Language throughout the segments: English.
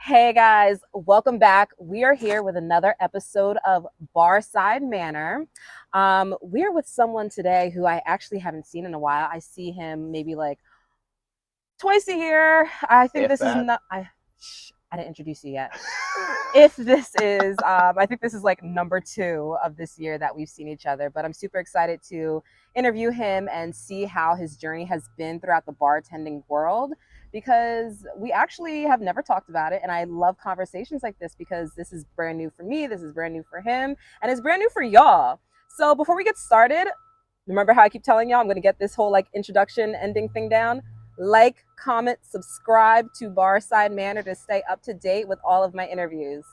Hey guys, welcome back. We are here with another episode of Barside Manor. We're with someone today who I actually haven't seen in a while. I see him maybe like twice a year. I think If this is that. not. I didn't introduce you yet. If this is, I think this is like number 2 of this year that we've seen each other. But I'm super excited to interview him and see how his journey has been throughout the bartending world, because we actually have never talked about it. And I love conversations like this because this is brand new for me, this is brand new for him, and it's brand new for y'all. So before we get started, remember how I keep telling y'all I'm going to get this whole like introduction ending thing down? Like, comment, subscribe to Barside Manor to stay up to date with all of my interviews.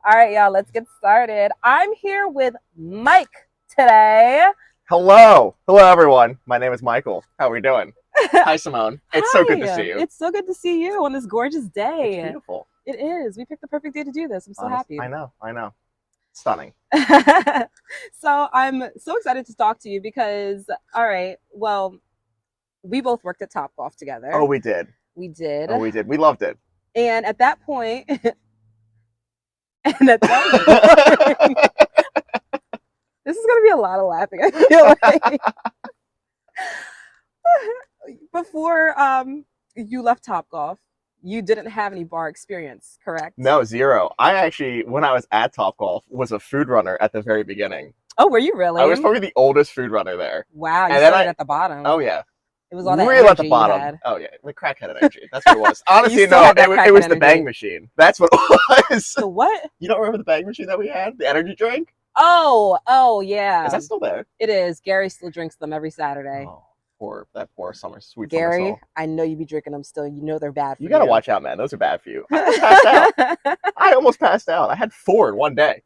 All right, y'all, let's get started. I'm here with Mike today. Hello, everyone. My name is Michael. How are we doing? Hi, Simone. It's so good to see you. It's so good to see you on this gorgeous day. It's beautiful. It is. We picked the perfect day to do this. I'm so happy. I know. Stunning. So I'm so excited to talk to you because, all right, well, we both worked at Topgolf together. Oh, we did. We did. Oh, we did. We loved it. And at that point, this is going to be a lot of laughing, I feel like. Before you left Topgolf, you didn't have any bar experience, correct? No, zero. I actually, when I was at Topgolf, was a food runner at the very beginning. Oh, were you really? I was probably the oldest food runner there. Wow, you started at the bottom. Oh, yeah. It was all that real energy at the bottom. You had. Oh, yeah. Like crackhead energy. That's what it was. Honestly, no, it was the bang machine. That's what it was. The what? You don't remember the bang machine that we had? The energy drink? Oh, yeah. Is that still there? It is. Gary still drinks them every Saturday. Oh. That poor sweet Gary, summer soul. I know you be drinking them still. You know they're bad for you. You gotta watch out, man. Those are bad for you. I almost passed out. I had 4 in one day.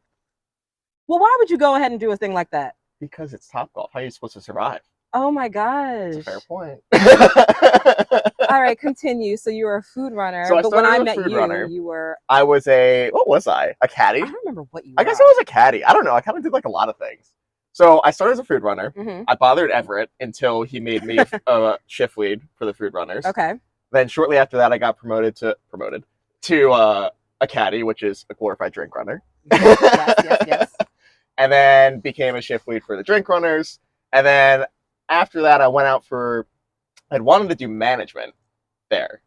Well, why would you go ahead and do a thing like that? Because it's Topgolf. How are you supposed to survive? Oh my gosh. That's a fair point. All right, continue. So you were a food runner. So but when I met you, you were... I was what was I? A caddy? I don't remember what you were. I guess I was a caddy. I don't know. I kind of did like a lot of things. So I started as a food runner. Mm-hmm. I bothered Everett until he made me a shift lead for the food runners. Okay. Then shortly after that, I got promoted to a caddy, which is a glorified drink runner. Yes. And then became a shift lead for the drink runners. And then after that, I wanted to do management there,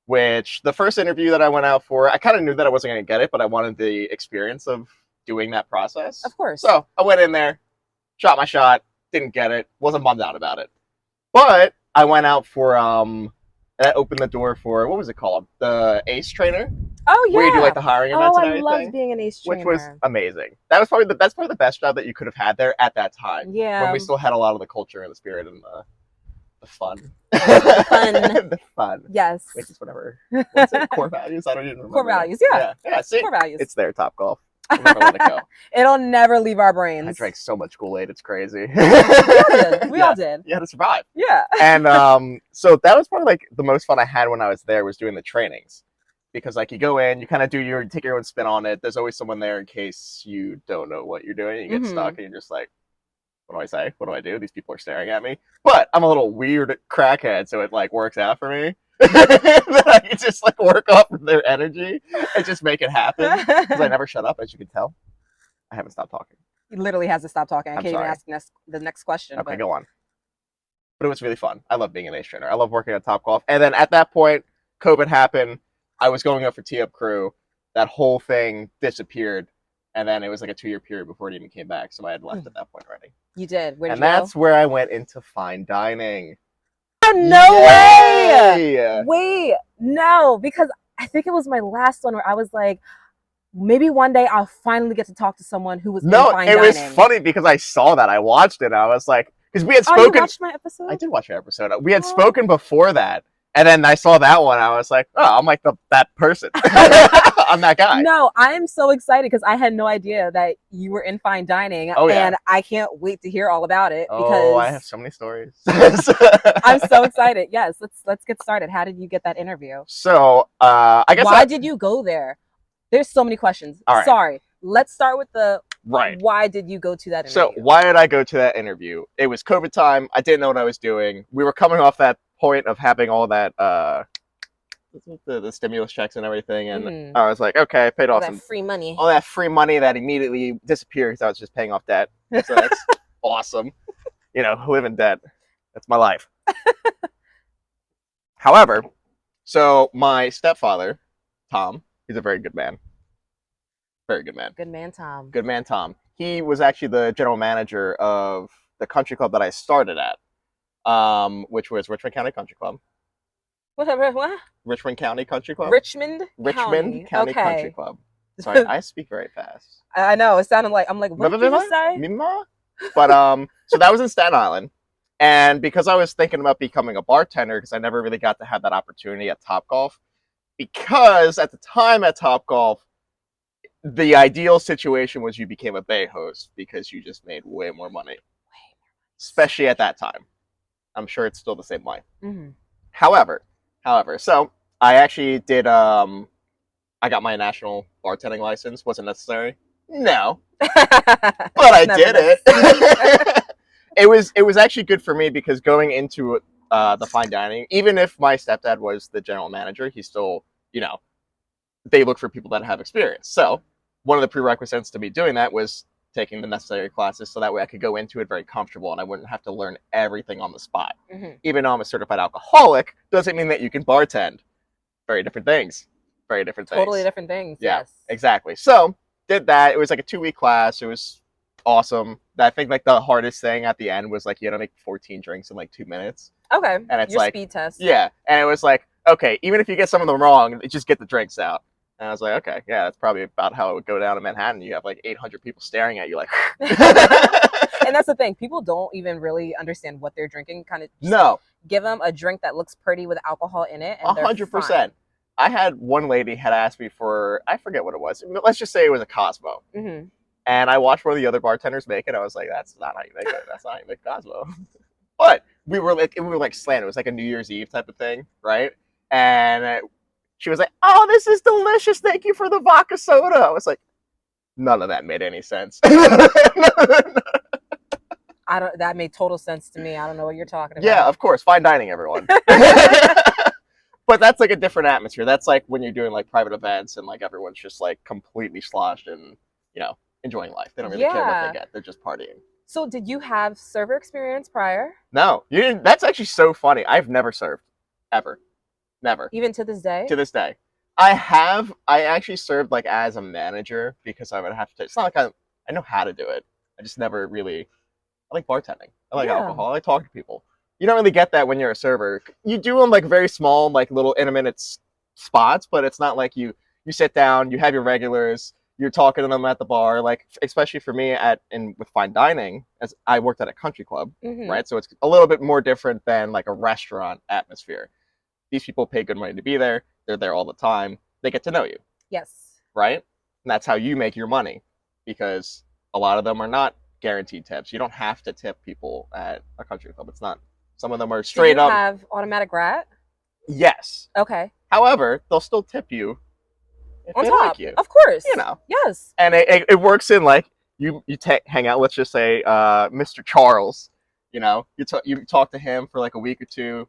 which the first interview that I went out for, I kind of knew that I wasn't going to get it, but I wanted the experience of doing that process. Of course. So I went in there, shot my shot, didn't get it, wasn't bummed out about it. But I went out for, that opened the door for, what was it called? The ACE trainer? Oh, yeah. Where you do like the hiring events and everything. I loved being an ACE trainer. Which was amazing. That's probably the best job that you could have had there at that time. Yeah. When we still had a lot of the culture and the spirit and the fun. The fun. Yes. Which is whatever. What's it? Core values? I don't even remember. Core values, yeah. Yeah, see? Core values. It's there, Topgolf. I'll never let it go. It'll never leave our brains. I drank so much Kool-Aid, it's crazy. We all did. You had to survive. Yeah. And so that was probably like the most fun I had when I was there, was doing the trainings. Because like you go in, you kind of take your own spin on it. There's always someone there in case you don't know what you're doing. You get stuck and you're just like, what do I say? What do I do? These people are staring at me. But I'm a little weird crackhead, so it like works out for me. That I can just like work off of their energy and just make it happen. Because I never shut up, as you can tell. I haven't stopped talking. He literally has to stop talking. I I'm can't sorry. even ask the next question. Okay, go on. But it was really fun. I love being an ACE trainer. I love working at Topgolf. And then at that point, COVID happened. I was going up for Tee Up Crew. That whole thing disappeared. And then it was like a 2-year period before it even came back. So I had left at that point already. You did? Where did and you that's go? Where I went into fine dining. Oh, no Yay! way! Wait, no, because I think it was my last one where I was like, maybe one day I'll finally get to talk to someone who was in fine dining. No, it was funny because I saw that. I watched it. I was like, because we had spoken. Oh, you watched my episode? I did watch your episode. We had spoken before that. And then I saw that one. I was like, oh, I'm like that person. I'm that guy. No, I'm so excited because I had no idea that you were in fine dining. Oh, yeah. And I can't wait to hear all about it. Oh, because I have so many stories. I'm so excited. Yes, let's get started. How did you get that interview? So, I guess why did you go there? There's so many questions. All right. Sorry. Let's start with the right. Why did you go to that interview? So, why did I go to that interview? It was COVID time. I didn't know what I was doing. We were coming off that point of having all that the stimulus checks and everything, and Mm-hmm. I was like, okay, I paid All off that free money. all that free money that immediately disappeared because I was just paying off debt. So that's awesome. Live in debt. That's my life. However, so my stepfather, Tom, he's a very good man. Very good man. Good man, Tom. Good man, Tom. He was actually the general manager of the country club that I started at, which was Richmond County Country Club. What? Richmond County Country Club. Richmond Richmond County Country Okay. Club. Sorry, I speak very fast. I know. It sounded like I'm like, what did you just say? But so that was in Staten Island, and because I was thinking about becoming a bartender, because I never really got to have that opportunity at Topgolf, because at the time at Topgolf, the ideal situation was you became a bay host because you just made way more money, especially at that time. I'm sure it's still the same way. Mm-hmm. However, so I actually did. I got my national bartending license. Wasn't necessary. No, but I did it. It was actually good for me because going into the fine dining, even if my stepdad was the general manager, he still, they look for people that have experience. So one of the prerequisites to me doing that was taking the necessary classes so that way I could go into it very comfortable and I wouldn't have to learn everything on the spot. Mm-hmm. Even though I'm a certified alcoholic, doesn't mean that you can bartend. Very different things. Very different things. Totally different things. Yeah, yes. exactly. So did that. It was like a 2-week class. It was awesome. I think like the hardest thing at the end was like you had to make 14 drinks in like 2 minutes. Okay. And it's your like speed test. Yeah, and it was like, okay, even if you get some of them wrong, just get the drinks out. And I was like, okay, yeah, that's probably about how it would go down in Manhattan. You have like 800 people staring at you like. And that's the thing. People don't even really understand what they're drinking. Kind of no. Give them a drink that looks pretty with alcohol in it. 100%. I had one lady had asked me for, I forget what it was. Let's just say it was a Cosmo. Mm-hmm. And I watched one of the other bartenders make it. I was like, that's not how you make it. That's not how you make Cosmo. But we were like slanted. It was like a New Year's Eve type of thing, right? And she was like, "Oh, this is delicious. Thank you for the vodka soda." I was like, none of that made any sense. That made total sense to me. I don't know what you're talking about. Yeah, of course. Fine dining, everyone. But that's like a different atmosphere. That's like when you're doing like private events and like everyone's just like completely sloshed and, enjoying life. They don't really care what they get. They're just partying. So did you have server experience prior? No. You didn't. That's actually so funny. I've never served. Ever. Never. Even to this day? To this day. I actually served like as a manager because I would have to. It's not like I know how to do it. I just never really. I like bartending. I like alcohol. I like talking to people. You don't really get that when you're a server. You do them like very small, like little intermittent spots, but it's not like you sit down, you have your regulars, you're talking to them at the bar. Like especially for me with fine dining, as I worked at a country club, Mm-hmm. right? So it's a little bit more different than like a restaurant atmosphere. These people pay good money to be there. They're there all the time. They get to know you. Yes. Right? And that's how you make your money because a lot of them are not guaranteed tips. You don't have to tip people at a country club. It's not. Some of them are straight up. Do you have automatic rat? Yes. Okay. However, they'll still tip you if on they top. like you. Of course. Yes. And it works in like you hang out. Let's just say Mr. Charles. You talk to him for like a week or two.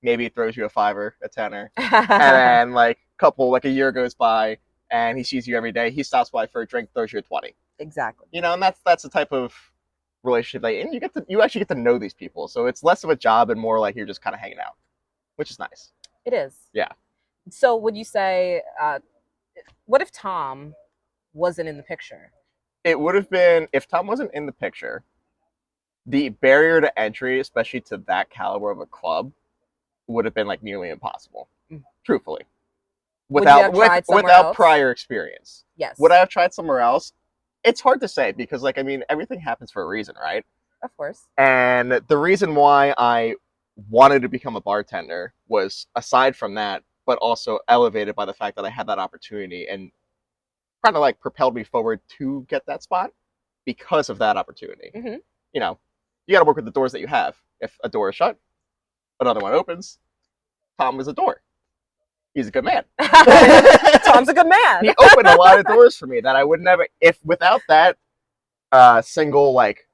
Maybe he throws you a $5, a $10, and then like a year goes by, and he sees you every day. He stops by for a drink, throws you a 20. Exactly. And that's the type of relationship and you actually get to know these people. So it's less of a job and more like you're just kind of hanging out, which is nice. It is. Yeah. So would you say, what if Tom wasn't in the picture? It would have been if Tom wasn't in the picture. The barrier to entry, especially to that caliber of a club, would have been like nearly impossible, truthfully, without prior experience. Yes. Would I have tried somewhere else? It's hard to say because everything happens for a reason, right? Of course. And the reason why I wanted to become a bartender was aside from that, but also elevated by the fact that I had that opportunity and kind of like propelled me forward to get that spot because of that opportunity. Mm-hmm. You got to work with the doors that you have. If a door is shut, another one opens. Tom is a door. He's a good man. Tom's a good man. He opened a lot of doors for me that I would never, if without that single like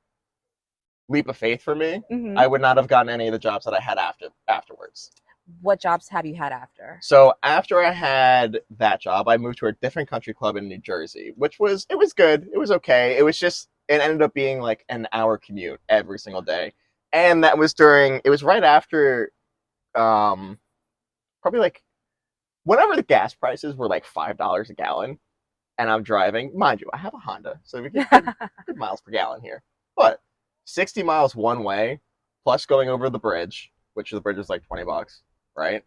leap of faith for me, mm-hmm. I would not have gotten any of the jobs that I had afterwards. what jobs have you had after? So after I had that job, I moved to a different country club in New Jersey, which was it was good. It was okay. It was just it ended up being like an hour commute every single day, and that was during. It was right after, um, probably like whenever the gas prices were like $5 a gallon, and I'm driving. Mind you, I have a Honda, so we get good miles per gallon here. But 60 miles one way, plus going over the bridge, which the bridge is like $20, right?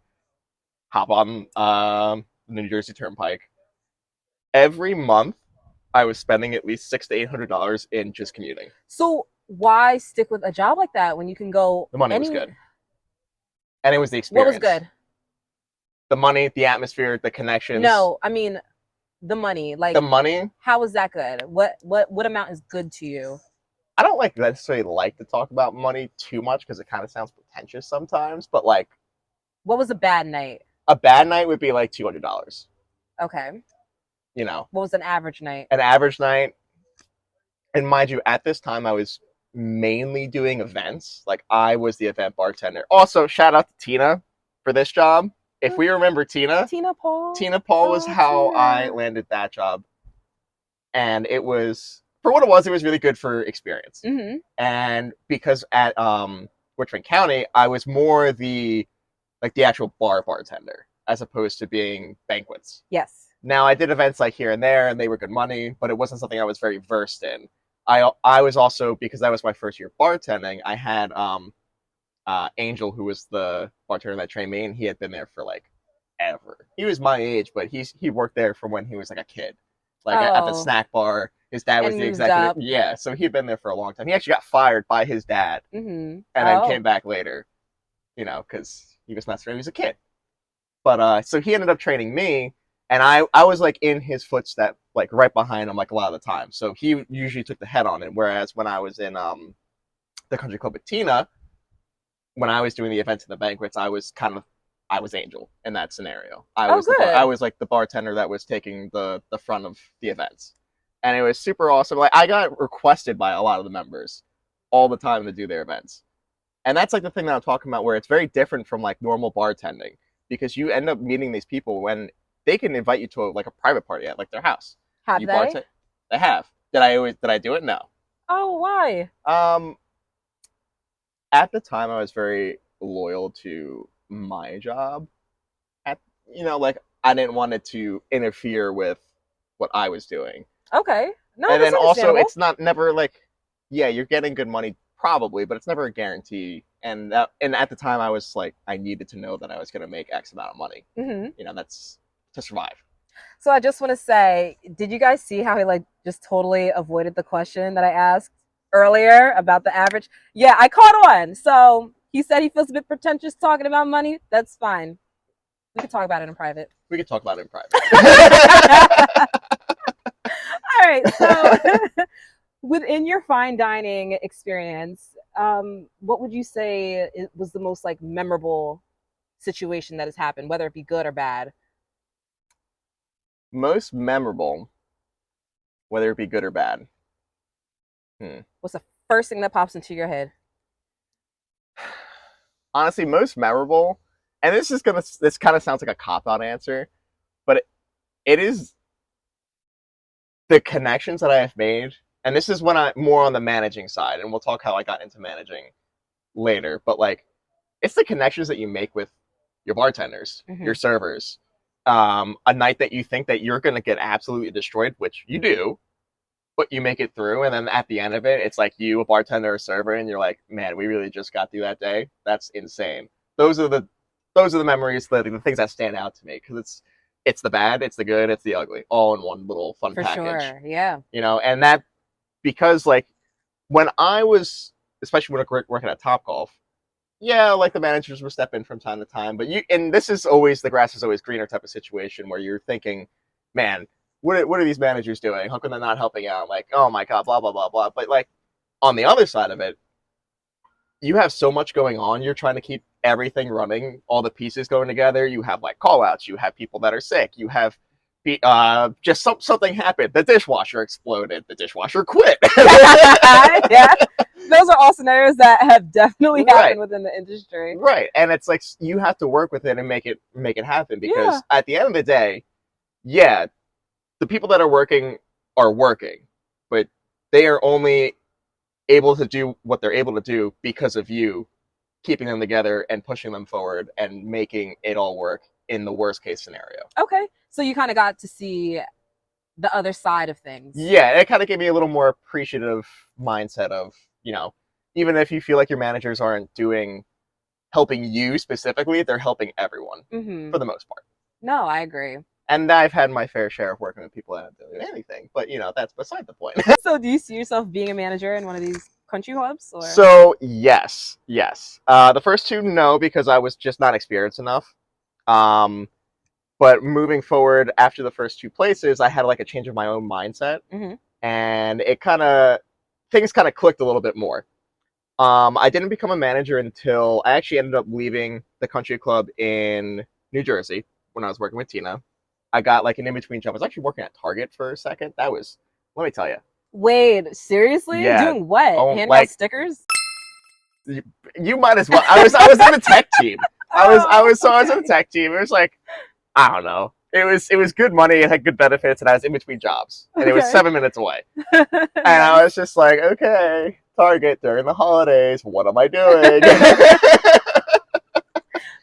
Hop on the New Jersey Turnpike. Every month, I was spending at least $600 to $800 in just commuting. So why stick with a job like that when you can go The money was good, and it was the What was experience. good? The money, the atmosphere, the connections. No, I mean the money. Like the money. How was that good? What amount is good to you? I don't like necessarily like to talk about money too much because it kind of sounds pretentious sometimes. But like, what was a bad night? A bad night would be like $200. Okay. You know, what was an average night? An average night, and mind you, at this time I was mainly doing events. Like I was the event bartender. Also, shout out to Tina for this job. If we remember Tina Paul. Tina Paul was how Tina. I landed that job, and it was for what it was really good for experience. Mm-hmm. And because at Richmond County, I was more the actual bartender as opposed to being banquets. Yes. Now I did events like here and there, and they were good money, but it wasn't something I was very versed in. I was also, because that was my first year bartending, I had Angel, who was the bartender that trained me, and he had been there for like ever. He was my age, but he worked there from when he was like a kid, like at the snack bar. His dad was the executive. Yeah, so he'd been there for a long time. He actually got fired by his dad, and then came back later, because he was messing around. He was a kid. But so he ended up training me, and I was like in his footsteps, like right behind him, like a lot of the time. So he usually took the head on it. Whereas when I was in the country club with Tina, when I was doing the events and the banquets, I was Angel in that scenario. I was like the bartender that was taking the front of the events, and it was super awesome. Like I got requested by a lot of the members all the time to do their events, and that's like the thing that I'm talking about, where it's very different from like normal bartending, because you end up meeting these people when they can invite you to a private party at like their house. Have they? They have. Did I do it? No. Oh, why? At the time, I was very loyal to my job. I didn't want it to interfere with what I was doing. Okay. No, and then also, it's never like, yeah, you're getting good money probably, but it's never a guarantee. And at the time, I was like, I needed to know that I was going to make X amount of money. Mm-hmm. That's to survive. So I just want to say, did you guys see how he just totally avoided the question that I asked earlier about the average? Yeah, I caught on. So he said he feels a bit pretentious talking about money. That's fine. We could talk about it in private. We could talk about it in private. All right. So within your fine dining experience, what would you say was the most memorable situation that has happened, whether it be good or bad? Most memorable, whether it be good or bad. What's the first thing that pops into your head? Honestly, most memorable, and this kind of sounds like a cop-out answer, but it is the connections that I have made, and this is when I'm more on the managing side, and we'll talk how I got into managing later, but it's the connections that you make with your bartenders, your servers. A night that you think that you're going to get absolutely destroyed, which you do, but you make it through, and then at the end of it, it's like you, a bartender, a server, and you're like, man, we really just got through that day. That's insane. Those are the memories, the things that stand out to me, because it's the bad, it's the good, it's the ugly, all in one little fun package. For sure, yeah. And that, because when I was, especially when working at Topgolf, yeah, the managers will step in from time to time, but this is always the grass is always greener type of situation where you're thinking, man, what are these managers doing? How come they're not helping out? Oh my god, blah blah blah blah. But on the other side of it, you have so much going on. You're trying to keep everything running, all the pieces going together. You have call outs. You have people that are sick. You have just something happened. The dishwasher exploded. The dishwasher quit. Yeah, those are all scenarios that have definitely Right. happened within the industry. Right, and it's like you have to work with it and make it happen because Yeah. at the end of the day, yeah, the people that are working, but they are only able to do what they're able to do because of you keeping them together and pushing them forward and making it all work in the worst case scenario. Okay, so you kind of got to see the other side of things. Yeah, it kind of gave me a little more appreciative mindset of, even if you feel like your managers aren't helping you specifically, they're helping everyone for the most part. No, I agree. And I've had my fair share of working with people that don't do anything, but that's beside the point. So do you see yourself being a manager in one of these country clubs? Or? So yes. The first two, no, because I was just not experienced enough. But moving forward after the first two places, I had like a change of my own mindset, and things kind of clicked a little bit more. I didn't become a manager until I actually ended up leaving the country club in New Jersey when I was working with Tina. I got like an in-between job. I was actually working at Target for a second. Let me tell you. Wait, seriously? Yeah. Doing what? Handing out stickers? You might as well. I was in the tech team. I was in the tech team. It was like, I don't know. It was good money. It had good benefits, and I was in between jobs, and it was 7 minutes away. And I was just like, okay, Target during the holidays. What am I doing?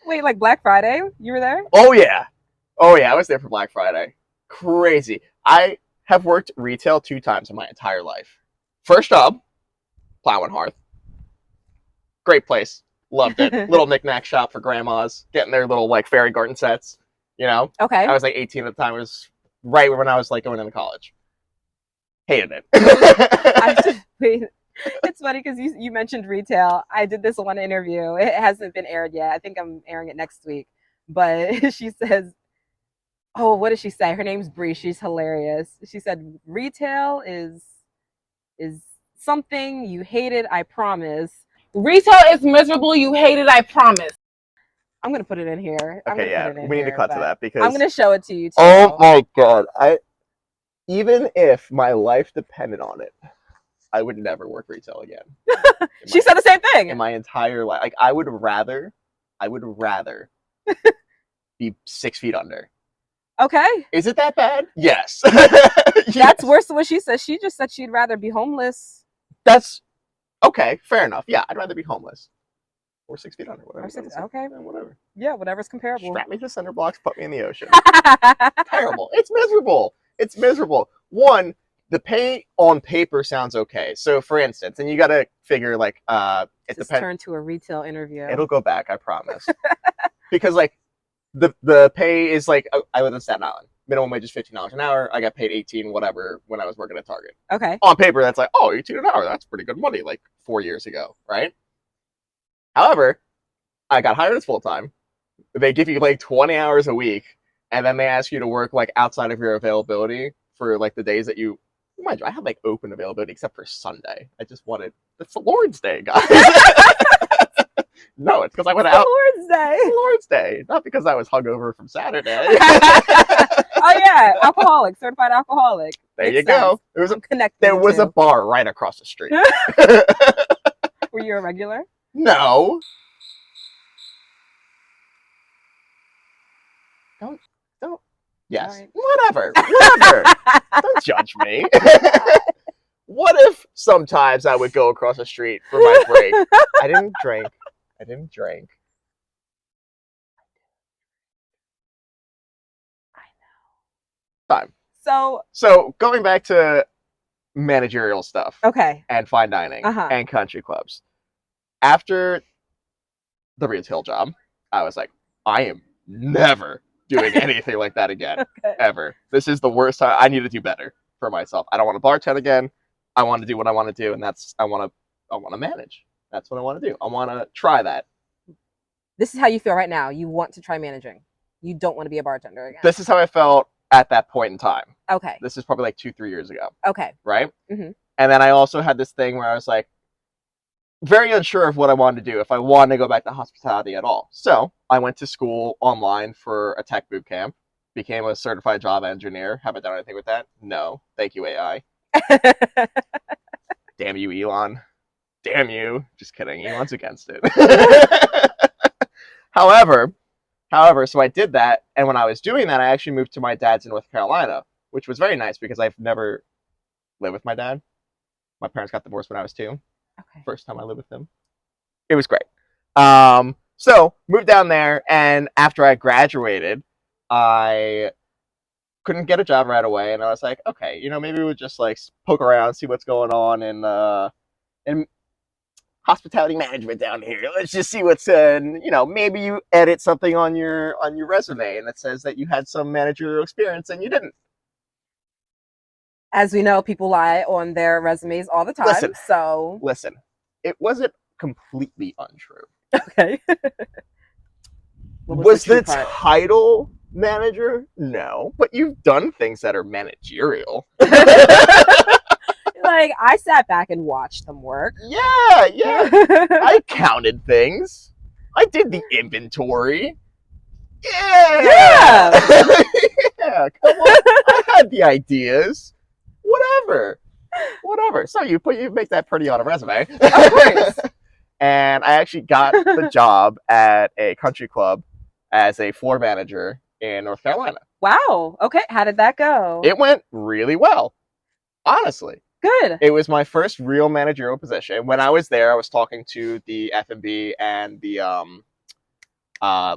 Wait, like Black Friday? You were there? Oh yeah. I was there for Black Friday. Crazy. I have worked retail 2 times in my entire life. First job, Plow and Hearth. Great place. Loved it. Little knick-knack shop for grandmas, getting their little like fairy garden sets. Okay. I was like 18 at the time. It was right when I was like going into college. Hated it. It's funny because you mentioned retail. I did this one interview. It hasn't been aired yet. I think I'm airing it next week. But she says, oh, what did she say? Her name's Bree. She's hilarious. She said, retail is something you hated, I promise. Retail is miserable, you hate it, I promise. I'm gonna put it in here. Okay, yeah, we need to cut to that because I'm gonna show it to you too. Oh my god! Even if my life depended on it, I would never work retail again. She said the same thing. In my entire life, like I would rather be 6 feet under. Okay. Is it that bad? Yes. That's worse than what she said. She just said she'd rather be homeless. That's okay. Fair enough. Yeah, I'd rather be homeless. Or 6 feet under, whatever. Okay. Yeah, whatever. Yeah, whatever's comparable. Strap me to cinder blocks, put me in the ocean. Terrible. It's miserable. One, the pay on paper sounds okay. So, for instance, and you got to figure like it depends. Turn to a retail interview. It'll go back, I promise. Because like the pay is like I live in Staten Island. Minimum wage is $15 an hour. I got paid $18 whatever when I was working at Target. Okay. On paper, that's like, oh, $18 an hour. That's pretty good money. Like 4 years ago, right? However, I got hired as full time. They give you like 20 hours a week, and then they ask you to work like outside of your availability for like the days that you. Mind you, I had like open availability except for Sunday. It's the Lord's Day, guys. No, it's because I went out. Lord's Day. Lord's Day, not because I was hungover from Saturday. Oh yeah, alcoholic, certified alcoholic. There you go. There was a bar right across the street. Were you a regular? No. Don't. Yes. Right. Whatever. Don't judge me. What if sometimes I would go across the street for my break? I didn't drink. I know. Time. So going back to managerial stuff. Okay. And fine dining and country clubs. After the retail job, I was like, I am never doing anything like that again. Ever. This is the worst time. I need to do better for myself. I don't want to bartend again. I want to do what I want to do, and I want to manage. That's what I want to do. I want to try that. This is how you feel right now. You want to try managing. You don't want to be a bartender again. This is how I felt at that point in time. Okay. This is probably like 2-3 years ago. Okay. Right? Mm-hmm. And then I also had this thing where I was like, very unsure of what I wanted to do, if I wanted to go back to hospitality at all. So I went to school online for a tech boot camp. became a certified Java engineer. Haven't done anything with that. No, thank you AI. Damn you, Elon. Damn you. Just kidding. Elon's against it. however, so I did that, and when I was doing that, I actually moved to my dad's in North Carolina, which was very nice because I've never lived with my dad. My parents got divorced when I was 2. Okay. First time I lived with him. It was great. So moved down there, and after I graduated, I couldn't get a job right away, and I was like, okay, maybe we'll just like poke around, see what's going on in hospitality management down here. Let's just see what's maybe you edit something on your resume and it says that you had some managerial experience and you didn't. As we know, people lie on their resumes all the time. Listen, it wasn't completely untrue. Okay. Was the title manager? No, but you've done things that are managerial. Like, I sat back and watched them work. Yeah. I counted things. I did the inventory. Yeah. Yeah, come on. I had the ideas. Whatever. So you make that pretty on a resume. Of course. And I actually got the job at a country club as a floor manager in North Carolina. Wow. Okay. How did that go? It went really well. Honestly. Good. It was my first real managerial position. When I was there, I was talking to the F&B and the I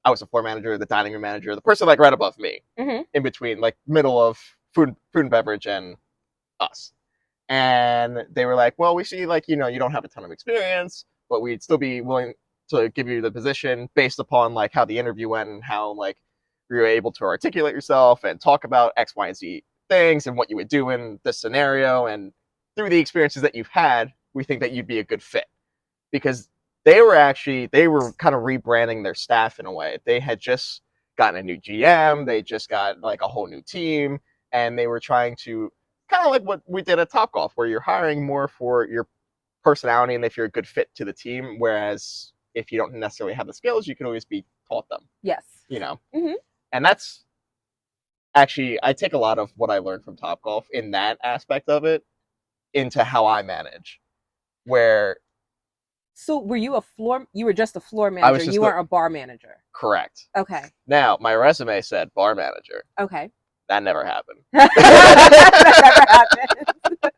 was a floor manager, the dining room manager, the person like right above me, in between, like middle of food and beverage and us. And they were like, well, we see like, you don't have a ton of experience, but we'd still be willing to give you the position based upon like how the interview went and how like you were able to articulate yourself and talk about X, Y, and Z things and what you would do in this scenario. And through the experiences that you've had, we think that you'd be a good fit. Because they were kind of rebranding their staff in a way. They had just gotten a new GM, they just got like a whole new team, and they were trying to kind of like what we did at Topgolf, where you're hiring more for your personality and if you're a good fit to the team, whereas if you don't necessarily have the skills, you can always be taught them. Yes. And that's actually, I take a lot of what I learned from Topgolf in that aspect of it into how I manage. So were you you were just a floor manager, you weren't a bar manager? Correct. Okay. Now, my resume said bar manager. Okay. That never happened. That never happened.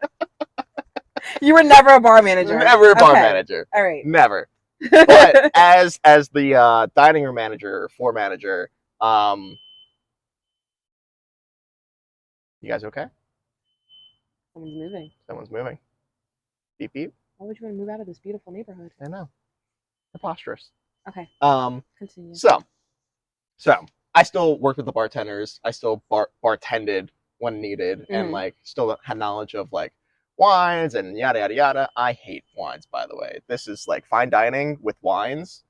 You were never a bar manager. Never a bar manager. All right. Never. But as the dining room manager, floor manager, you guys okay? Someone's moving. Beep beep. Why would you want to move out of this beautiful neighborhood? I know. Preposterous. Okay. Continue. So I still worked with the bartenders. I still bartended when needed, and like still had knowledge of like wines and yada yada yada. I hate wines, by the way. This is like fine dining with wines.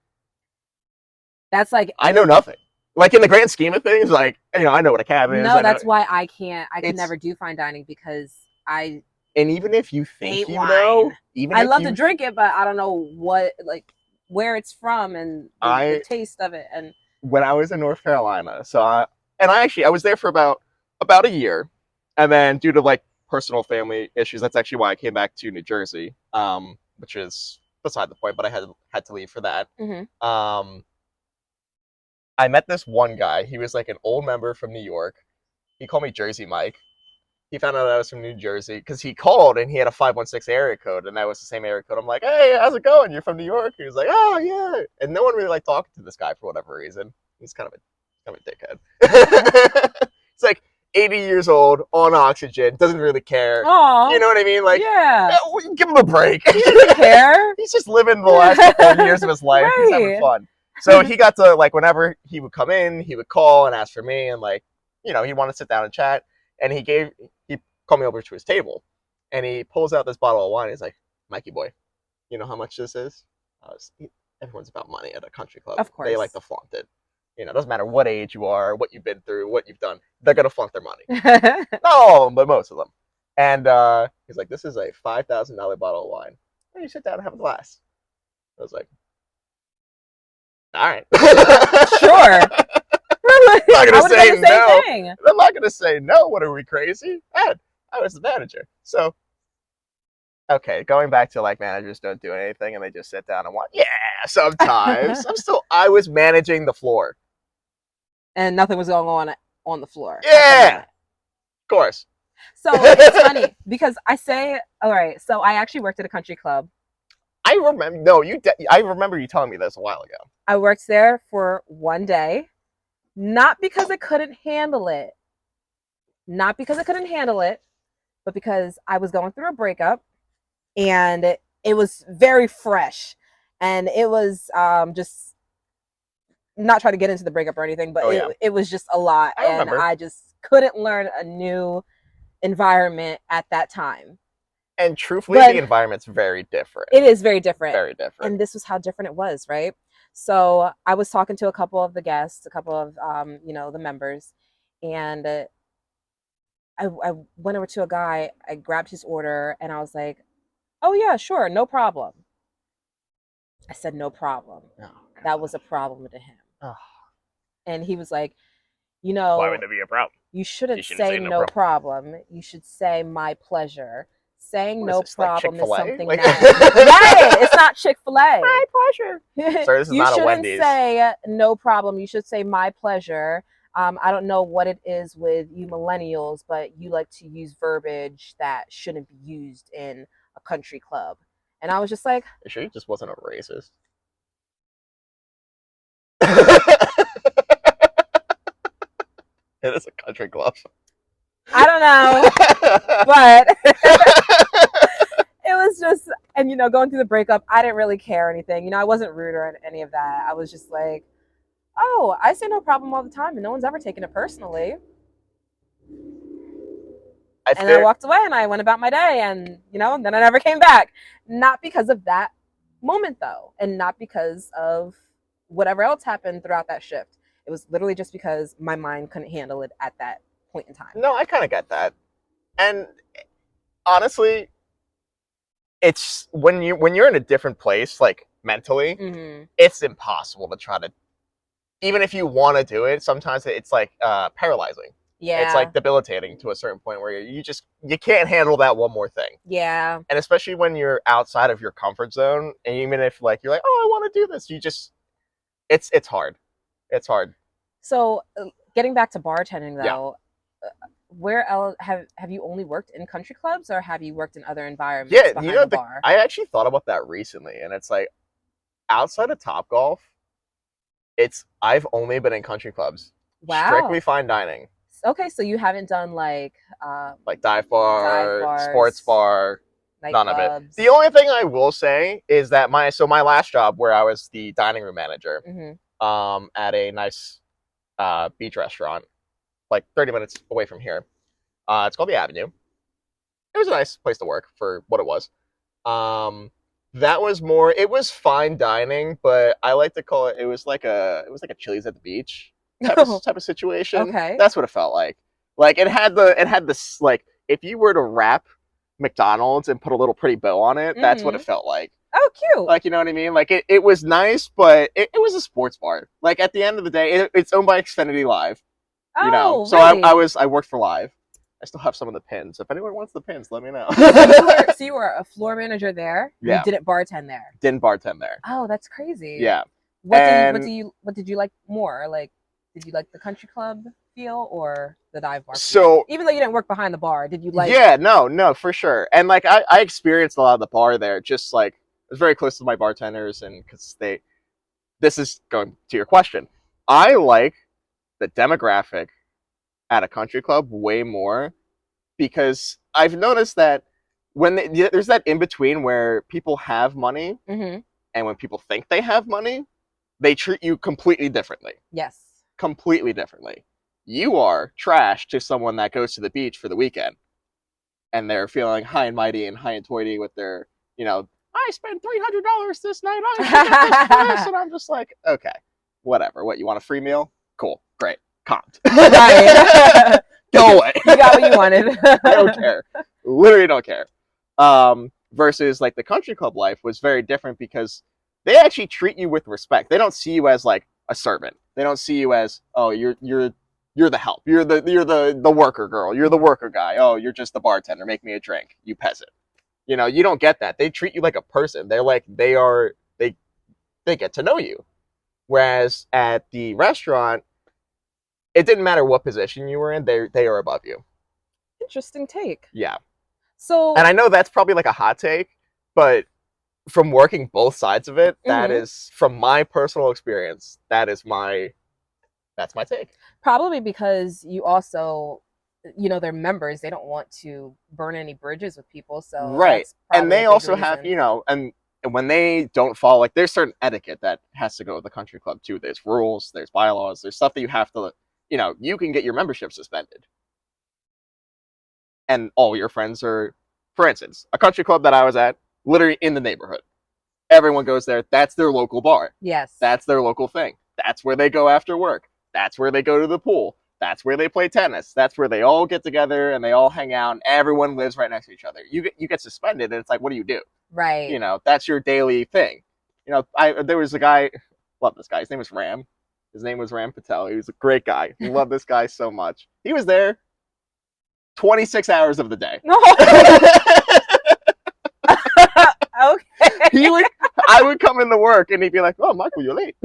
That's like I know nothing. Like in the grand scheme of things, like I know what a cab is. No, that's why I can never do fine dining because I. And even if you think you wine. know, I love to drink it, but I don't know where it's from and the taste of it. And when I was in North Carolina, I was there for about a year, and then due to like personal family issues, that's actually why I came back to New Jersey, which is beside the point. But I had to leave for that. I met this one guy. He was like an old member from New York. He called me Jersey Mike. He found out I was from New Jersey because he called and he had a 516 area code, and that was the same area code. I'm like, hey, how's it going? You're from New York? He was like, oh yeah. And no one really liked talking to this guy for whatever reason. He's kind of a dickhead. It's like 80 years old, on oxygen, doesn't really care. Aww. You know what I mean? Like, yeah, give him a break. He doesn't care. He's just living the last couple of years of his life. Right. He's having fun. So he got to like whenever he would come in, he would call and ask for me, and like he wanted to sit down and chat. And he called me over to his table, and he pulls out this bottle of wine. He's like, Mikey boy, you know how much this is? Everyone's about money at a country club. Of course. They like to flaunt it. It doesn't matter what age you are, what you've been through, what you've done. They're going to flaunt their money. Not all of them, but most of them. And he's like, this is a $5,000 bottle of wine. And you sit down and have a glass. I was like, all right. Sure. not I gonna would have say done the same no. thing. I'm not gonna say no. What are we crazy? Ed, I was the manager. So okay, going back to like managers don't do anything and they just sit down and watch. Yeah, sometimes. I was managing the floor. And nothing was going on the floor at the Yeah, moment. of course. So it's funny because I say, all right, so I actually worked at a country club. I remember. No, I remember you telling me this a while ago. I worked there for one day, not because I couldn't handle it, not because I couldn't handle it, but because I was going through a breakup and it was very fresh. And it was just not trying to get into the breakup or anything, but Oh yeah, it was just a lot. I And remember. I just couldn't learn a new environment at that time. And truthfully, But the environment's very different. it is very different. Very different. And this was how different it was, right? So I was talking to a couple of the guests, a couple of the members, and I went over to a guy, I grabbed his order, and I was like, "Oh yeah, sure, no problem." I said no problem. Oh, That was a problem to him. oh. And he was like, Why would there be a problem? you shouldn't shouldn't say say no no problem. You should say my pleasure. Saying What no is this, like problem is Chick-fil-A? something Like... that right. It's not Chick-fil-A. My pleasure. Sorry, this is You not a shouldn't Wendy's. say no problem. You should say my pleasure. I don't know what it is with you millennials, but you like to use verbiage that shouldn't be used in a country club. And I was just like, You sure he just wasn't a racist? It is a country club. I don't know, but it was just, and going through the breakup, I didn't really care anything. I wasn't rude or any of that. I was just like, oh, I say no problem all the time, and no one's ever taken it personally. And I walked away and I went about my day, and then I never came back. Not because of that moment though, and not because of whatever else happened throughout that shift. It was literally just because my mind couldn't handle it at that point in time. No, I kind of get that. And honestly, it's when you're in a different place, like mentally, it's impossible to try to, even if you want to do it, sometimes it's like paralyzing. Yeah. It's like debilitating to a certain point where you can't handle that one more thing. Yeah. And especially when you're outside of your comfort zone, and even if like you're like, oh, I want to do this, it's hard. It's hard. So getting back to bartending though, where else have you only worked in country clubs, or have you worked in other environments? Yeah, behind the bar? I actually thought about that recently, and it's like outside of Topgolf, I've only been in country clubs. Wow. Strictly fine dining. Okay, so you haven't done like dive bars, sports bar, none of it. clubs. The only thing I will say is that my last job where I was the dining room manager, at a nice beach restaurant, like 30 minutes away from here. It's called the Avenue. It was a nice place to work for what it was. That was more. It was fine dining, but I like to call it. It was like a Chili's at the beach type of situation. Okay. That's what it felt like. Like it had this, like, if you were to wrap McDonald's and put a little pretty bow on it, that's what it felt like. Oh, cute. Like, you know what I mean? Like it was nice, but it was a sports bar. Like at the end of the day, it's owned by Xfinity Live. Oh, So really? I worked for Live. I still have some of the pins. If anyone wants the pins, let me know. So you were a floor manager there? Yeah. You didn't bartend there? Didn't bartend there. Oh, that's crazy. Yeah. What did you like more? Like, did you like the country club feel or the dive bar feel? So even though you didn't work behind the bar, did you like? Yeah, no, for sure. And like I experienced a lot of the bar there. Just like I was very close to my bartenders, and because this is going to your question. I like the demographic at a country club way more, because I've noticed that when there's that in between where people have money, and when people think they have money, they treat you completely differently. Yes. Completely differently. You are trash to someone that goes to the beach for the weekend, and they're feeling high and mighty and high and toity with their, I spent $300 this night on this, and I'm just like, okay, whatever. What, you want a free meal? Cool, great, comped. Right. Go away. You got what you wanted. I don't care. Literally don't care. Versus like the country club life was very different because they actually treat you with respect. They don't see you as like a servant. They don't see you as, oh, you're the help. You're the worker girl. You're the worker guy. Oh, you're just the bartender. Make me a drink, you peasant. You don't get that. They treat you like a person. They're like they get to know you. Whereas at the restaurant, it didn't matter what position you were in. They are above you. Interesting take. Yeah. So, And I know that's probably like a hot take, but from working both sides of it, that is from my personal experience. That's my take. probably because you also, they're members. They don't want to burn any bridges with people. So Right. that's probably And they a big also reason. have, and when they don't follow, like, there's certain etiquette that has to go with the country club too. There's rules, there's bylaws, there's stuff that you have to, you can get your membership suspended. And all your friends are, for instance, a country club that I was at, literally in the neighborhood. Everyone goes there. That's their local bar. Yes. That's their local thing. That's where they go after work. That's where they go to the pool. That's where they play tennis. That's where they all get together and they all hang out. And everyone lives right next to each other. You get suspended, and it's like, what do you do? Right. That's your daily thing. There was a guy. Love this guy. His name was Ram. His name was Ram Patel. He was a great guy. Love this guy so much. He was there 26 hours of the day. No. Okay. I would come into work and he'd be like, "Oh, Michael, you're late."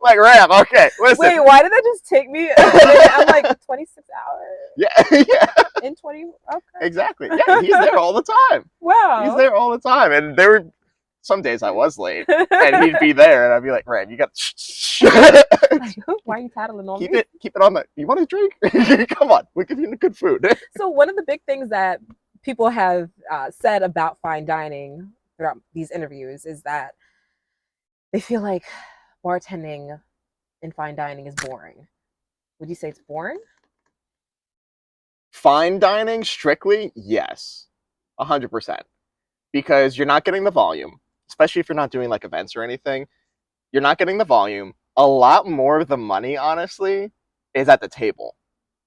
Like, Ram, okay, listen. Wait, why did that just take me? I'm like 26 hours. Yeah. In 20. Okay. Exactly. Yeah, he's there all the time. Wow. He's there all the time, and there were some days I was late, and he'd be there, and I'd be like, "Ram, you got why are you tattling on keep me? it on the. You want a drink? Come on, we'll give you good food." So one of the big things that people have said about fine dining throughout these interviews is that they feel like bartending in fine dining is boring. Would you say it's boring? Fine dining, strictly, yes, 100%, because you're not getting the volume, especially if you're not doing like events or anything. You're not getting the volume. A lot more of the money, honestly, is at the table.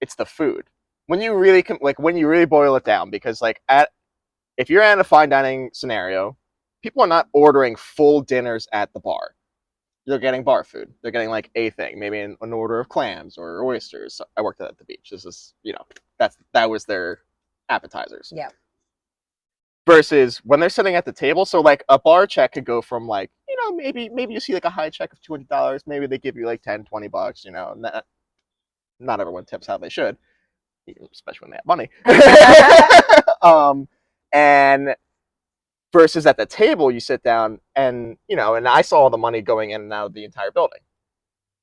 It's the food. When you really boil it down, because if you're in a fine dining scenario, people are not ordering full dinners at the bar. They're getting bar food. They're getting like a thing, maybe an order of clams or oysters. I worked at the beach. This is, that was their appetizers. Yeah. Versus when they're sitting at the table, so like a bar check could go from like, maybe you see like a high check of $200. Maybe they give you like $10-$20. Not everyone tips how they should, especially when they have money. And versus at the table, you sit down and, and I saw all the money going in and out of the entire building.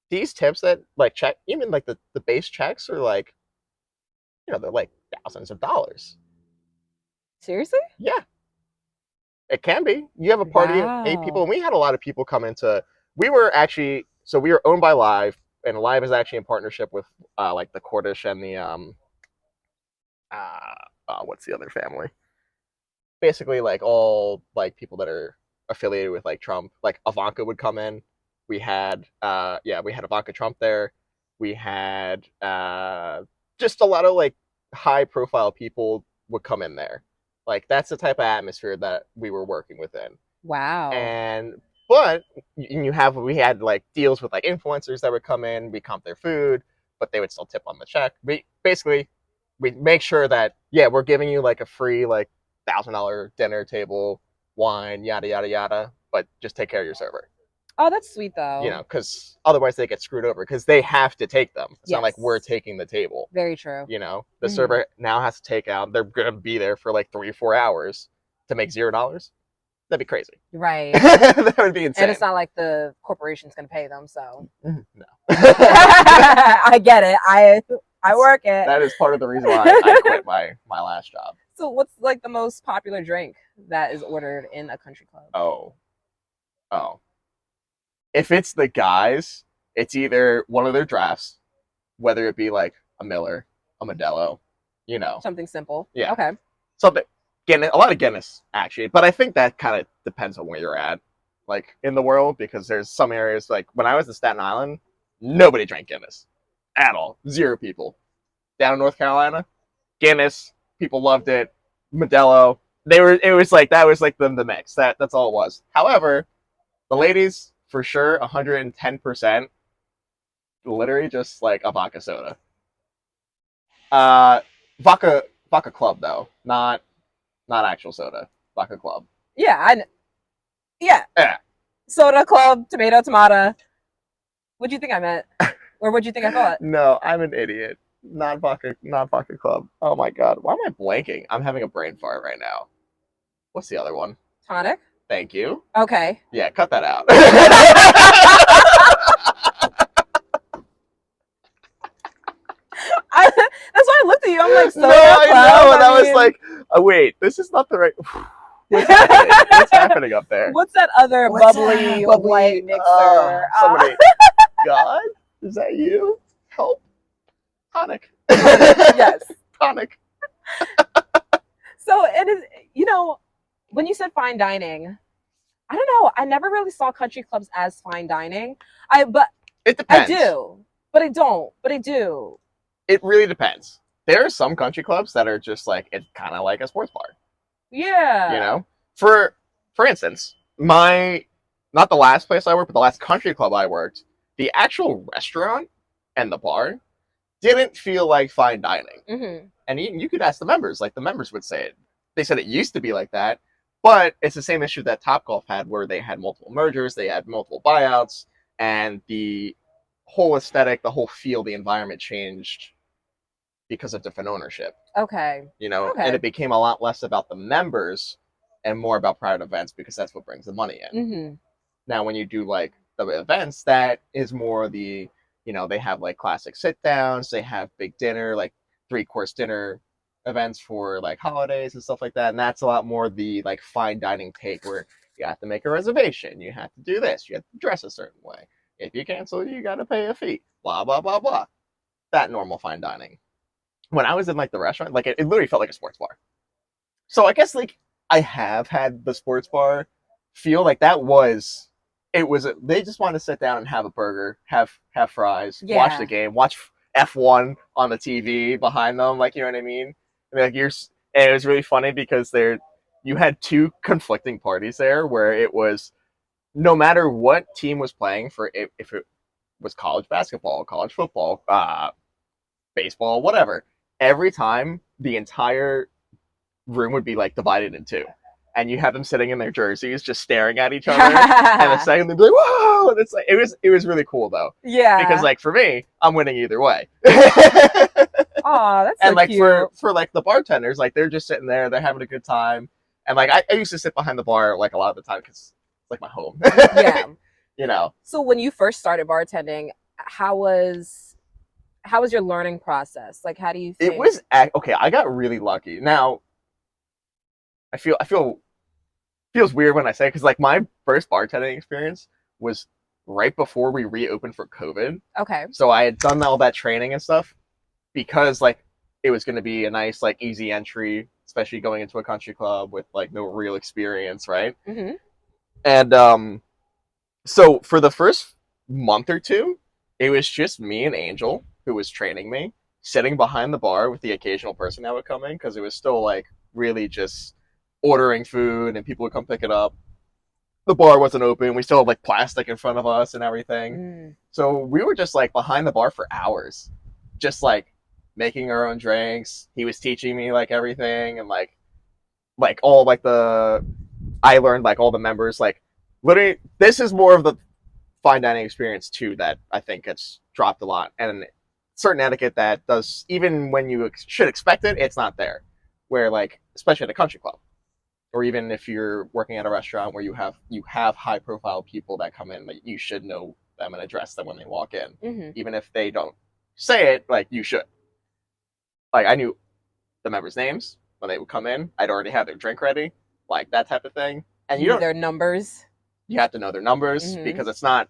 These tips that like check, even like the base checks are like, they're like thousands of dollars. Seriously? Yeah. It can be. You have a party of 8 people, and we had a lot of people come into, we were owned by Live, and Live is actually in partnership with like the Cordish and the, what's the other family? Basically, like all like people that are affiliated with like Trump, like Ivanka would come in. We had Ivanka Trump there. We had just a lot of like high profile people would come in there. Like that's the type of atmosphere that we were working within. Wow. But we had like deals with like influencers that would come in. We comp their food, but they would still tip on the check. We make sure that we're giving you like a free like $1,000 dinner table, wine, yada yada yada, but just take care of your server. Oh, that's sweet though. Because otherwise they get screwed over because they have to take them. It's not like we're taking the table. Very true. The server now has to take out. They're gonna be there for like 3 or 4 hours to make $0. That'd be crazy. Right. That would be insane. And it's not like the corporation's gonna pay them, so. No. I get it. I work it. That is part of the reason why I quit my last job. So what's like the most popular drink that is ordered in a country club? Oh. If it's the guys, it's either one of their drafts, whether it be like a Miller, a Modelo, Something simple. Yeah. Okay. Something. A lot of Guinness, actually. But I think that kind of depends on where you're at, like, in the world, because there's some areas, like, when I was in Staten Island, nobody drank Guinness. At all. 0 people. Down in North Carolina, Guinness, people loved it. Modelo, that was like the mix. That's all it was. However, the ladies, for sure 110%, literally just like a vodka soda. Uh, vodka club though, not actual soda. Vodka club. Yeah, yeah. Yeah. Soda club, tomato. What'd you think I meant? Or what'd you think I thought? No, I'm an idiot. Not vodka club. Oh my god, why am I blanking? I'm having a brain fart right now. What's the other one? Tonic? Thank you. Okay. Yeah, cut that out. That's why I looked at you. I'm like, soda No, I club. know, and I was mean... like, oh, wait, this is not the right. What's happening? What's happening up there? What's that other What's bubbly, that? white mixer? Somebody. God, is that you? Help! Tonic. Yes. Tonic. So it is. You know, when you said fine dining, I don't know. I never really saw country clubs as fine dining. But It I depends. do, but I don't. But I do. It really depends. There are some country clubs that are just like, it's kind of like a sports bar. Yeah. You know, for instance, not the last place I worked, but the last country club I worked, the actual restaurant and the bar didn't feel like fine dining. Mm-hmm. And you could ask the members, like the members would say it. They said it used to be like that, but it's the same issue that Topgolf had, where they had multiple mergers, they had multiple buyouts, and the whole aesthetic, the whole feel, the environment changed because of different ownership. Okay. And it became a lot less about the members and more about private events, because that's what brings the money in. Mm-hmm. Now, when you do like the events, that is more they have like classic sit downs, they have big dinner, like 3-course dinner events for like holidays and stuff like that. And that's a lot more the like fine dining take, where you have to make a reservation, you have to do this, you have to dress a certain way. If you cancel, you got to pay a fee, blah, blah, blah, blah. That normal fine dining. When I was in like the restaurant, like it literally felt like a sports bar. So I guess like I have had the sports bar feel like that was it was they just want to sit down and have a burger, have fries, watch the game, watch F1 on the TV behind them, like, you know what I mean? And like and it was really funny because you had two conflicting parties there, where it was no matter what team was playing, for if it was college basketball, college football, baseball, whatever. Every time the entire room would be like divided in two, and you have them sitting in their jerseys just staring at each other, and the second they'd be like, "Whoa!" And it's like it was really cool though. Yeah. Because like for me, I'm winning either way. Oh, that's so and like cute. for like the bartenders, like they're just sitting there, they're having a good time, and like I used to sit behind the bar like a lot of the time because it's like my home. Yeah. So when you first started bartending, how was your learning process? Like, how do you think? It was okay. I got really lucky. Now, I feel feels weird when I say it, because like my first bartending experience was right before we reopened for COVID. Okay. So I had done all that training and stuff because like it was going to be a nice like easy entry, especially going into a country club with like no real experience, right? Mm-hmm. And so for the first month or two, it was just me and Angel, who was training me, sitting behind the bar with the occasional person that would come in, because it was still like really just ordering food and people would come pick it up. The bar wasn't open. We still had like plastic in front of us and everything. So we were just like behind the bar for hours, just like making our own drinks. He was teaching me like everything, and like all like I learned like all the members, like literally this is more of the fine dining experience too that I think gets dropped a lot, and certain etiquette that does, even when you should expect it, it's not there, where like especially at a country club, or even if you're working at a restaurant where you have high profile people that come in, like you should know them and address them when they walk in. Mm-hmm. Even if they don't say it, like you should. Like I knew the members' names when they would come in. I'd already had their drink ready, like that type of thing. And their numbers. You have to know their numbers, because it's not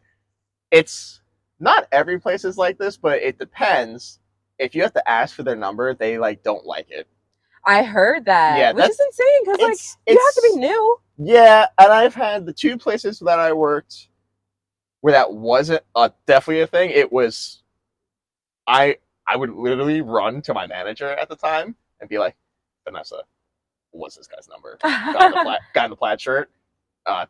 every place is like this, but it depends. If you have to ask for their number, they like don't like it. I heard that. Yeah, which is insane, because like you have to be new. Yeah, and I've had the two places that I worked where that wasn't definitely a thing. It was I would literally run to my manager at the time and be like, Vanessa, what's this guy's number? Guy in the plaid shirt.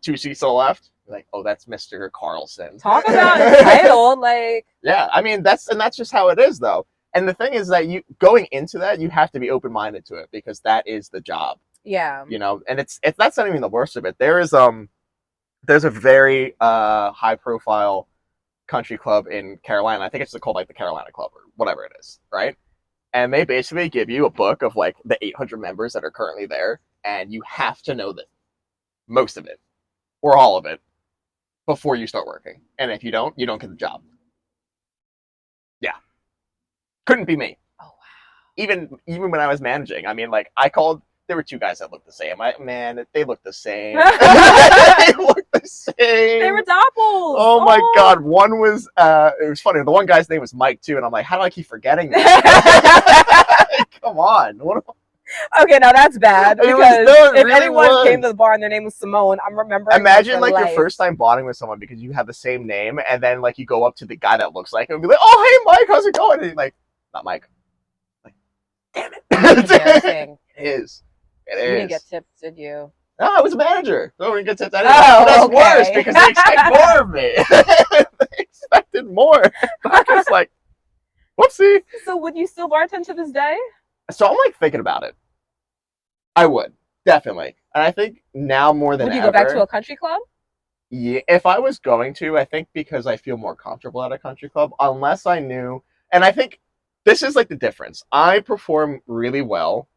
2 seats to the left. Like, oh, that's Mr. Carlson. Talk about entitled, like. Yeah, I mean that's just how it is though. And the thing is that you going into that, you have to be open minded to it because that is the job. Yeah. You know, and it's that's not even the worst of it. There's a very high profile country club in Carolina. I think it's called like the Carolina Club or whatever it is, right? And they basically give you a book of like the 800 members that are currently there, and you have to know that most of it or all of it before you start working. And if you don't get the job. Yeah, couldn't be me. Oh wow. Even when I was managing, I mean, like I called. There were two guys that looked the same. They looked the same. They looked the same. They were doppels. Oh my god! One was it was funny. The one guy's name was Mike too, and I'm like, how do I keep forgetting this? Come on. Okay, now that's bad because if really anyone came to the bar and their name was Simone, I'm remembering. Imagine like your first time bonding with someone because you have the same name, and then like you go up to the guy that looks like him and be like, "Oh, hey, Mike, how's it going?" And he's like, "Not Mike." Like, damn it! Embarrassing. It is. You didn't get tips, did you? No, I was a manager. No, we didn't get tips anyway. Oh, that's okay. worse because they expect more of me. They expected more. I was like, whoopsie. So would you still bartend to this day? So I'm like thinking about it. I would, definitely. And I think now more than ever. Would you go back to a country club? Yeah, if I was going to, I think because I feel more comfortable at a country club, unless I knew. And I think this is like the difference. I perform really well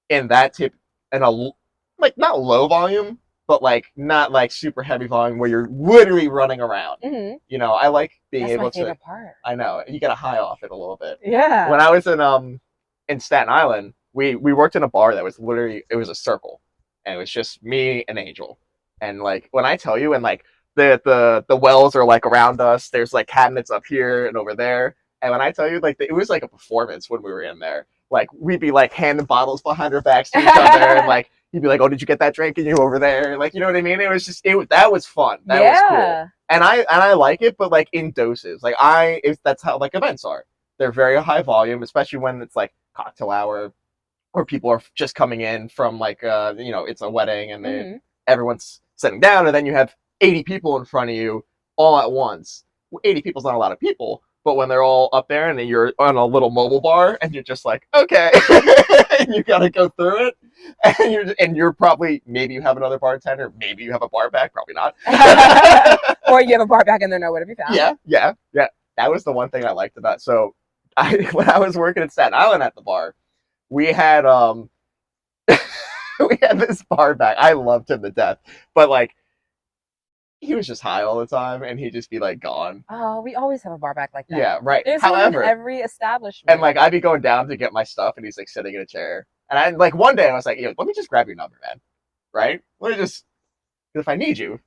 in that tip, in a, like, not low volume, but like not like super heavy volume where you're literally running around. Mm-hmm. You know, I like being That's able my favorite to. part. I know you get a high off it a little bit. Yeah. When I was in Staten Island, we worked in a bar that was literally it was a circle, and it was just me and Angel. And like when I tell you, and like the wells are like around us. There's like cabinets up here and over there. And when I tell you, like it was like a performance when we were in there. Like we'd be like handing bottles behind our backs to each other, and like he'd be like, "Oh, did you get that drink?" And you over there, like you know what I mean? It was just that was fun. That was cool. And I like it, but like in doses. Like that's how like events are. They're very high volume, especially when it's like cocktail hour, or people are just coming in from like it's a wedding and everyone's sitting down, and then you have 80 people in front of you all at once. 80 people's not a lot of people, but when they're all up there and then you're on a little mobile bar and you're just like, okay, and you gotta go through it, and you're probably maybe you have another bartender, maybe you have a bar back, probably not, or you have a bar back and they're nowhere to be found. Yeah. That was the one thing I liked about. So when I was working at Staten Island at the bar, we had we had this bar back. I loved him to death, but like he was just high all the time, and he'd just be like gone. Oh, we always have a bar back like that. Yeah, right. There's However, one in every establishment. And like I'd be going down to get my stuff, and he's like sitting in a chair. And I like one day I was like, "Yo, let me just grab your number, man. Right? Let me just if I need you.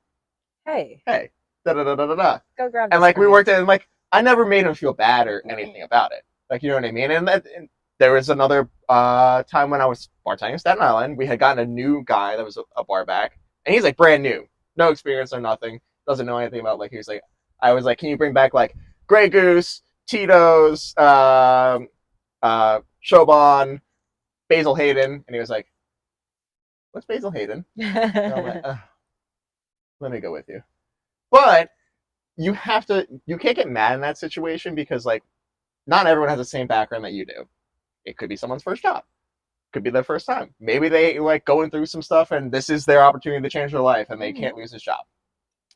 Hey, da da da da da. Go grab. And like we worked in, and like I never made him feel bad or anything about it. Like you know what I mean? And there was another time when I was bartending in Staten Island. We had gotten a new guy that was a bar back, and he's like brand new, no experience or nothing, doesn't know anything about like. He was like, I was like, can you bring back like Grey Goose, Tito's, Chobon, Basil Hayden? And he was like, what's Basil Hayden? And I'm like, let me go with you. But you can't get mad in that situation because like not everyone has the same background that you do. It could be someone's first job. Could be their first time. Maybe they like going through some stuff and this is their opportunity to change their life and they can't lose this job.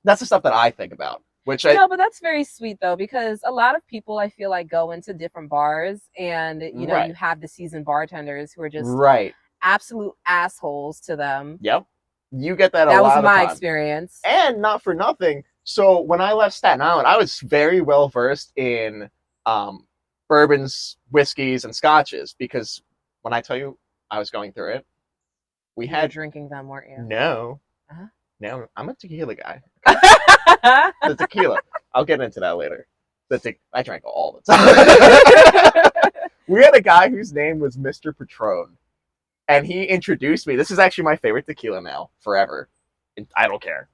That's the stuff that I think about. No, but that's very sweet though, because a lot of people I feel like go into different bars and you know you have the seasoned bartenders who are just absolute assholes to them. Yep. You get that a lot of the time. That was my experience. And not for nothing. So when I left Staten Island, I was very well versed in bourbons, whiskeys, and scotches because when I tell you I was going through it, we had drinking them, weren't you? No. No, I'm a tequila guy. The tequila. I'll get into that later. I drank all the time. We had a guy whose name was Mr. Patron. And he introduced me. This is actually my favorite tequila now, forever. I don't care.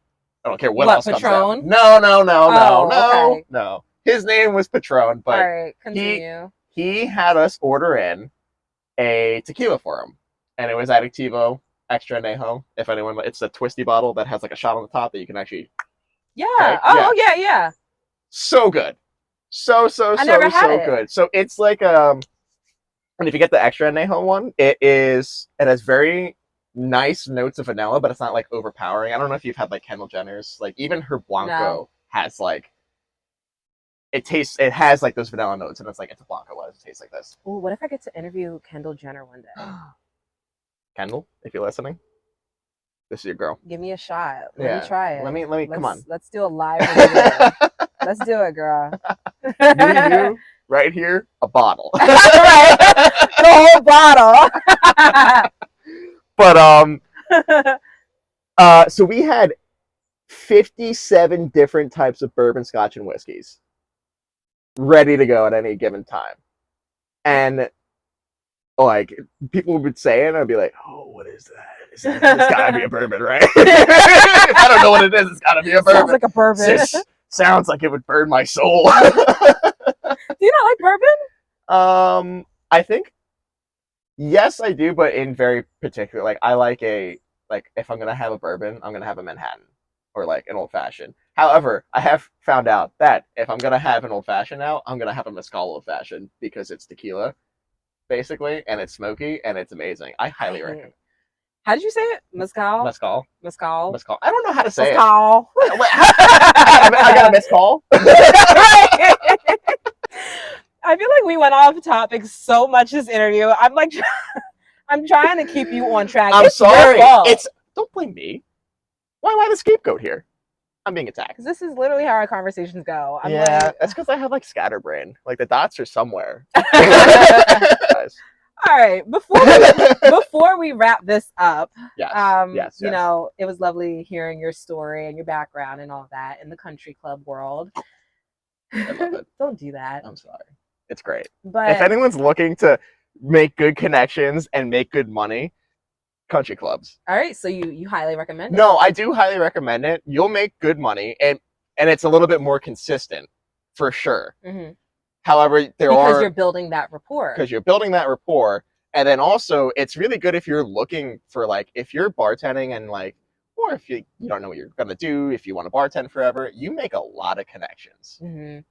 I don't care what else Patron? comes out. No. His name was Patron, but all right, continue. He had us order in a tequila for him. And it was Adictivo Extra Anejo. If anyone, it's a twisty bottle that has like a shot on the top that you can actually Yeah. Okay, Oh, yeah, yeah. so good, I never had so it. good. So it's like and if you get the extra añejo one, it has very nice notes of vanilla, but it's not like overpowering. I don't know if you've had like Kendall Jenner's, like even her No. blanco has like it has like those vanilla notes, and it's a blanco. Why does it taste like this? Ooh, what if I get to interview Kendall Jenner one day? Kendall, if you're listening, this is your girl. Give me a shot. Let me Yeah, try let it. me come on. Let's do a live interview. Let's do it, girl. Me and you right here, a bottle. Right. The whole bottle. But so we had 57 different types of bourbon, scotch, and whiskeys ready to go at any given time. And like people would say it, and I'd be like, "Oh, what is that? It's gotta be a bourbon, right? If I don't know what it is, it's gotta be a bourbon. Sounds like a bourbon. This sounds like it would burn my soul." Do you not like bourbon? I think yes, I do, but in very particular. Like I like if I'm gonna have a bourbon, I'm gonna have a Manhattan or like an old fashioned. However, I have found out that if I'm gonna have an old fashioned now, I'm gonna have a mezcal old fashioned because it's tequila, basically, and it's smoky and it's amazing. I highly recommend How did you say it? Mezcal? mezcal. Mezcal? Mezcal. I don't know how to say Mezcal. it. I got a mezcal. I feel like we went off topic so much this interview. I'm like, I'm trying to keep you on track. I'm It's sorry. your fault. Don't blame me. Why am I the scapegoat here? I'm being attacked. 'Cause this is literally how our conversations go. I'm Yeah, like, that's because I have like scatterbrain. Like the dots are somewhere. all right, before we wrap this up, Yes. you know, it was lovely hearing your story and your background and all of that in the country club world. I love it. Don't do that. I'm sorry. It's great. But If anyone's looking to make good connections and make good money, country clubs. all right, so you highly recommend it. No, I do highly recommend it. You'll make good money, and it's a little bit more consistent, for sure. Mm-hmm. However, because you're building that rapport. Because you're building that rapport, and then also it's really good if you're looking for like if you're bartending and like, or if you don't know what you're gonna do, if you want to bartend forever, you make a lot of connections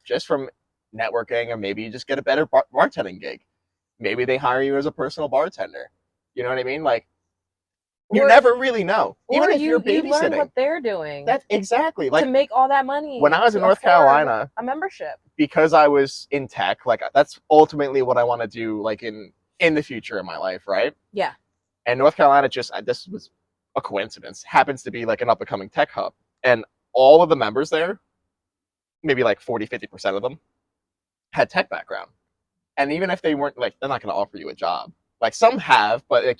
just from networking, or maybe you just get a better bartending gig. Maybe they hire you as a personal bartender. You know what I mean? Like you never really know. Even if you're babysitting, you learn what they're doing. That's exactly like to make all that money. When I was in North Carolina, a membership, because I was in tech, like that's ultimately what I want to do, like in the future of my life, right? Yeah. And North Carolina this was a coincidence, happens to be like an up and coming tech hub, and all of the members there, maybe like 40-50% of them, had tech background. And even if they weren't, like, they're not going to offer you a job. Like some have, but like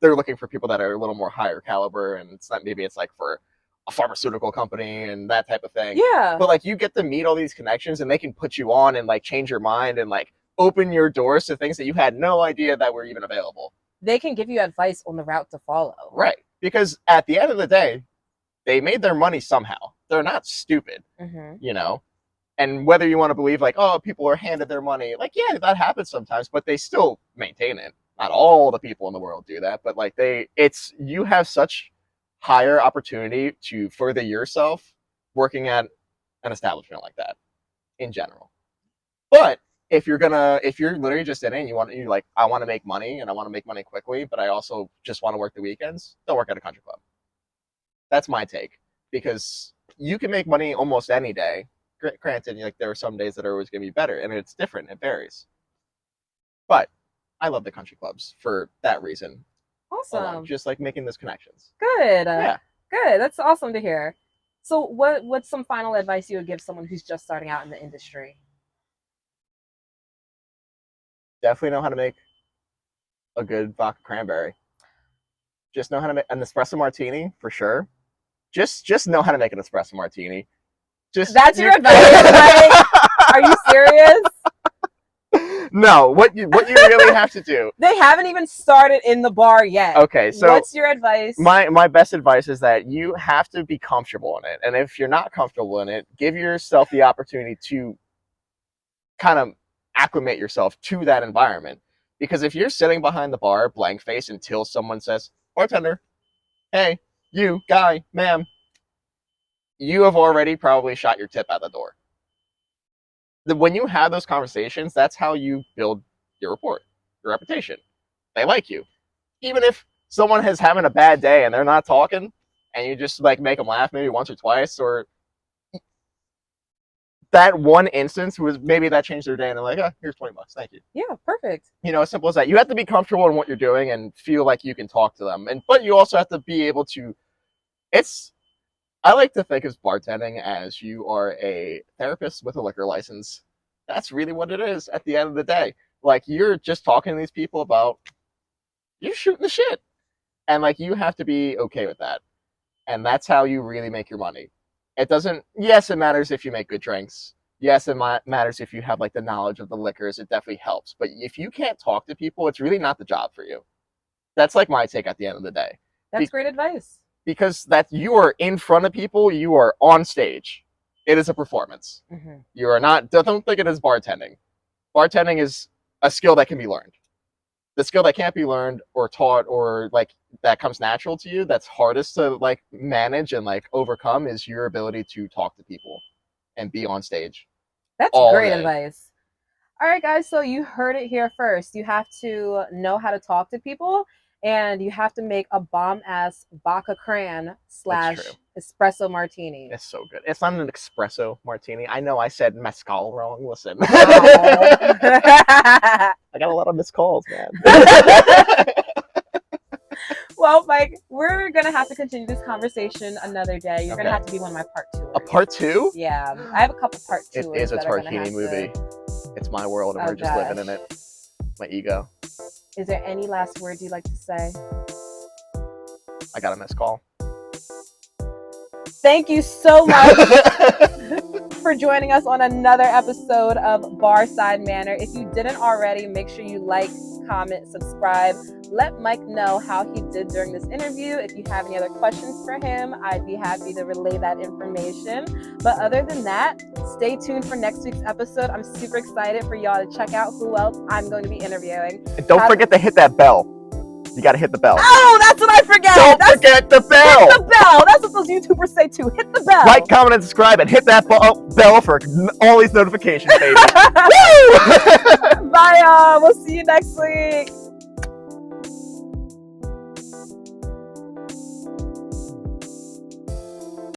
they're looking for people that are a little more higher caliber, and it's not, maybe it's like for a pharmaceutical company and that type of thing. Yeah. But like you get to meet all these connections, and they can put you on and like change your mind and like open your doors to things that you had no idea that were even available. They can give you advice on the route to follow. Right. Because at the end of the day, they made their money somehow. They're not stupid, you know? And whether you want to believe like, oh, people are handed their money, like, yeah, that happens sometimes, but they still maintain it. Not all the people in the world do that, but like you have such higher opportunity to further yourself working at an establishment like that in general. But if you're literally just in it and you're like, I want to make money and I want to make money quickly, but I also just want to work the weekends, don't work at a country club. That's my take, because you can make money almost any day. Granted, like there are some days that are always going to be better, and it's different. It varies. But I love the country clubs for that reason. Awesome. Just like making those connections. Good. Yeah. Good. That's awesome to hear. So what's some final advice you would give someone who's just starting out in the industry? Definitely know how to make a good vodka cranberry. Just know how to make an espresso martini for sure. Just know how to make an espresso martini. That's your advice? Are you serious? No, what you really have to do. They haven't even started in the bar yet. Okay, so what's your advice? My best advice is that you have to be comfortable in it. And if you're not comfortable in it, give yourself the opportunity to kind of acclimate yourself to that environment. Because if you're sitting behind the bar blank face until someone says, bartender, hey, you, guy, ma'am, you have already probably shot your tip out the door. When you have those conversations, that's how you build your rapport, your reputation. They like you. Even if someone is having a bad day and they're not talking, and you just like make them laugh maybe once or twice, or that one instance was maybe that changed their day and they're like, oh, here's $20, thank you. Yeah, perfect. As simple as that. You have to be comfortable in what you're doing and feel like you can talk to them. But you also have to be able to, I like to think of bartending as you are a therapist with a liquor license. That's really what it is at the end of the day. Like, you're just talking to these people about, you're shooting the shit. And like, you have to be okay with that. And that's how you really make your money. It doesn't, yes, it matters if you make good drinks. Yes, it matters if you have like the knowledge of the liquors. It definitely helps. But if you can't talk to people, it's really not the job for you. That's like my take at the end of the day. That's great advice. Because that you are in front of people, you are on stage. It is a performance. Mm-hmm. You are not, don't think it is bartending. Bartending is a skill that can be learned. The skill that can't be learned or taught or like that comes natural to you, that's hardest to like manage and like overcome, is your ability to talk to people and be on stage. That's great advice. All right, guys, so you heard it here first. You have to know how to talk to people, and you have to make a bomb-ass vodka cran / espresso martini. It's so good. It's not an espresso martini. I know I said mezcal wrong. Listen. I got a lot of missed calls, man. Well, Mike, we're going to have to continue this conversation another day. You're going to have to be one of my part 2. A part 2? Yeah. I have a couple part 2s. It is a Tartini movie. It's my world, and we're just living in it. My ego. Is there any last words you'd like to say? I got a missed call. Thank you so much for joining us on another episode of Barside Manor. If you didn't already, make sure you like, comment, subscribe. Let Mike know how he did during this interview. If you have any other questions for him, I'd be happy to relay that information. But other than that, stay tuned for next week's episode. I'm super excited for y'all to check out who else I'm going to be interviewing. And don't forget to hit that bell. You got to hit the bell. Oh, that's what I forget. Don't forget the bell. Hit the bell. That's what those YouTubers say too. Hit the bell. Like, comment, and subscribe, and hit that bell for all these notifications, baby. Bye, y'all. We'll see you next week.